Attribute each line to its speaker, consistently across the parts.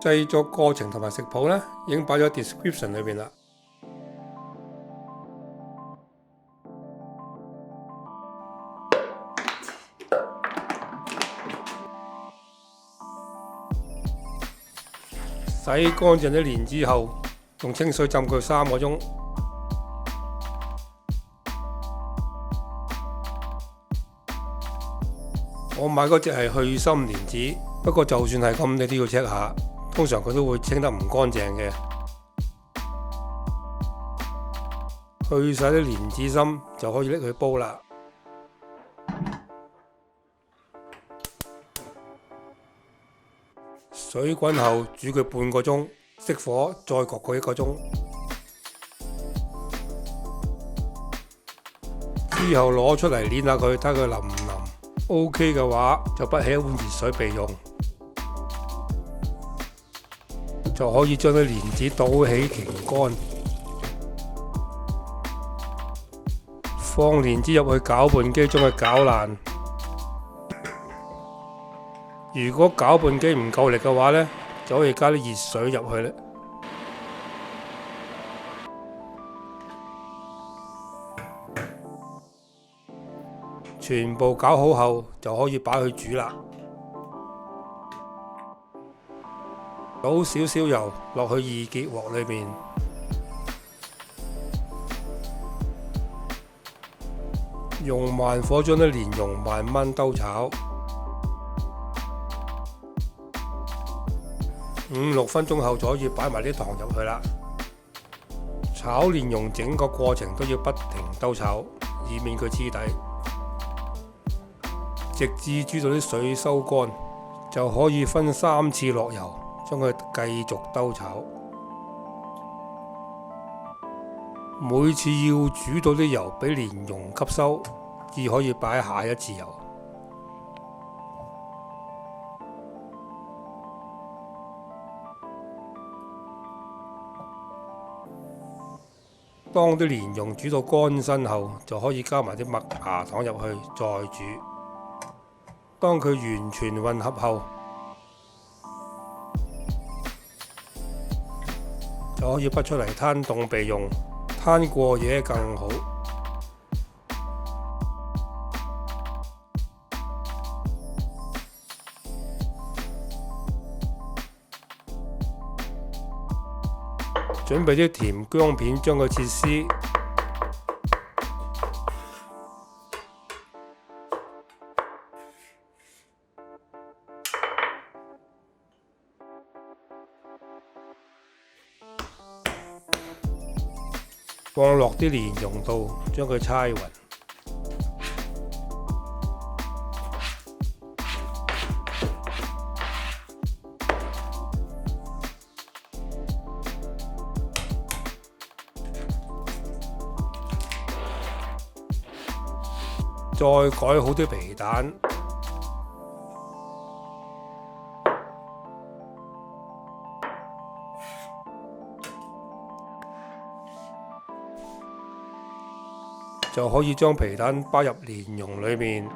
Speaker 1: 製作過程同埋食譜呢，已經擺咗 description 裏邊啦。洗乾淨啲蓮子後，用清水浸佢3個鐘。我買嗰隻係去心蓮子，不過就算係咁，你都要 check 下，通常佢都會清得唔乾淨嘅。去晒啲蓮子心就可以拎去煲啦。水滾後煮佢半個鐘，熄火再焗佢1個鐘。之後攞出嚟捏下佢，睇佢腍唔腍。OK 嘅話，就不起一碗熱水備用，就可以將啲蓮子倒起擎乾，放蓮子入去攪拌機將佢攪爛。如果攪拌機唔夠力嘅話呢，就可以加啲熱水入去啦。全部攪好後就可以擺去煮啦。倒少少油落去二結鑊裏面，用慢火將啲蓮蓉慢慢兜炒。5-6分鐘後就可以擺埋啲糖入去啦。炒蓮蓉整個過程都要不停兜炒，以免佢黐底，直至煮到啲水收乾，就可以分3次落油，將佢繼續兜炒。每次要煮到啲油俾蓮蓉吸收，至可以擺下一次油。當啲蓮蓉煮到乾身後，就可以加埋啲麥芽糖入去再煮。當佢完全混合後，就可以拔出嚟攤凍備用，攤過夜更好。準備啲甜薑片，將佢切絲，放落啲蓮蓉度，將佢搓勻。再改好啲皮蛋，就可以將皮蛋包入蓮蓉裏面，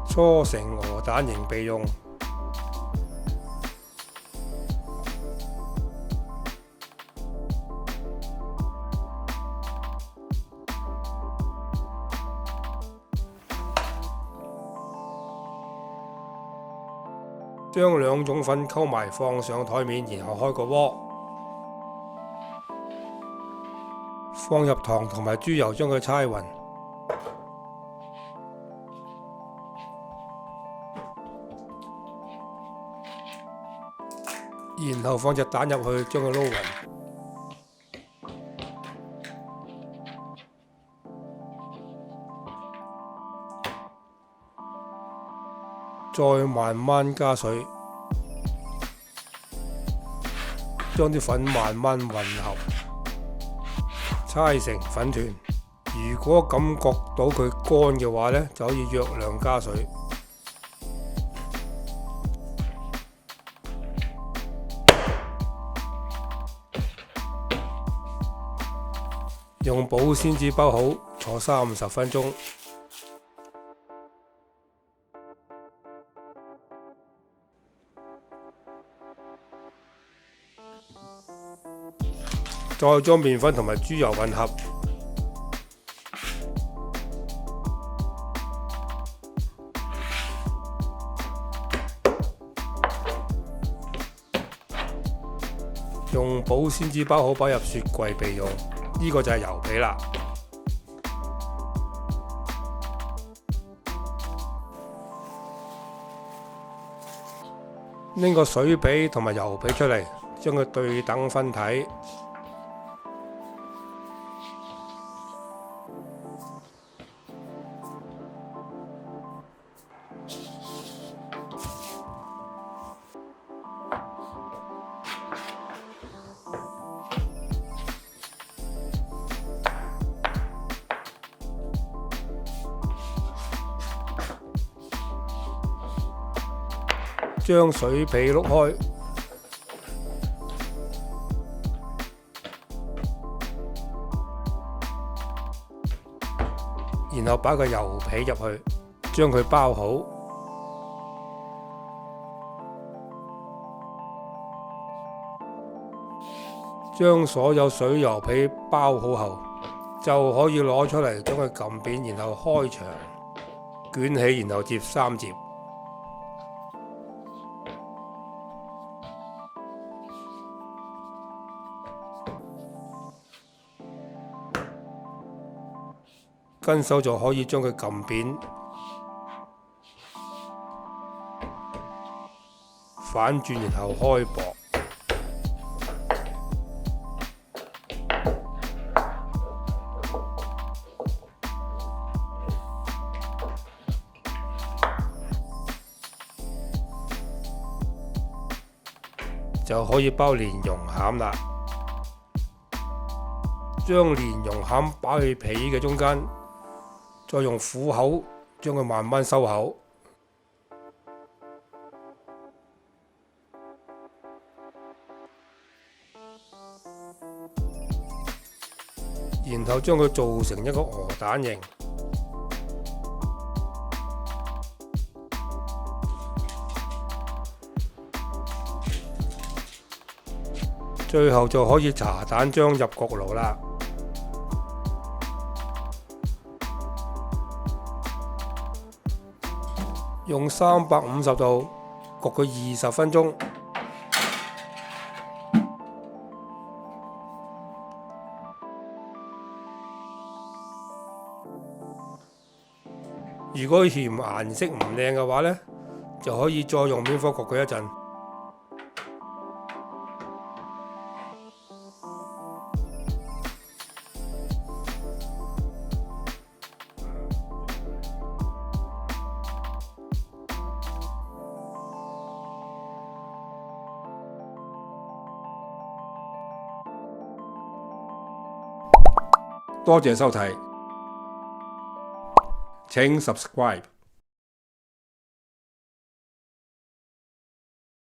Speaker 1: 搓成鵝蛋形備用。將2種粉溝埋放上台面，然後開個鍋，放入糖同埋豬油，將佢搓勻。然後放隻蛋入去，將佢撈勻，再慢慢加水，將啲粉慢慢混合，搓成粉團。如果感覺到佢乾嘅話呢，就可以約量加水。用保鮮紙包好，坐30分鐘。再將麵粉同埋豬油混合，用保鮮紙包好，擺入雪櫃備用。呢個就係油皮啦。拎個水皮同埋油皮出嚟，將佢對等分體。將水皮碌開，然後擺個油皮入去，將佢包好。將所有水油皮包好後，就可以攞出嚟，將佢撳扁，然後開長，捲起，然後接3摺。跟手就可以將佢撳扁，反轉然後開薄，就可以包蓮蓉餡啦。將蓮蓉餡擺去皮嘅中間。再用虎口將佢慢慢收口，然後將佢做成一個鵝蛋形，最後就可以茶蛋漿入焗爐啦。用350度焗佢20分鐘。如果嫌顏色唔靚嘅話呢，就可以再用面火焗佢一陣。多謝收睇，請 subscribe。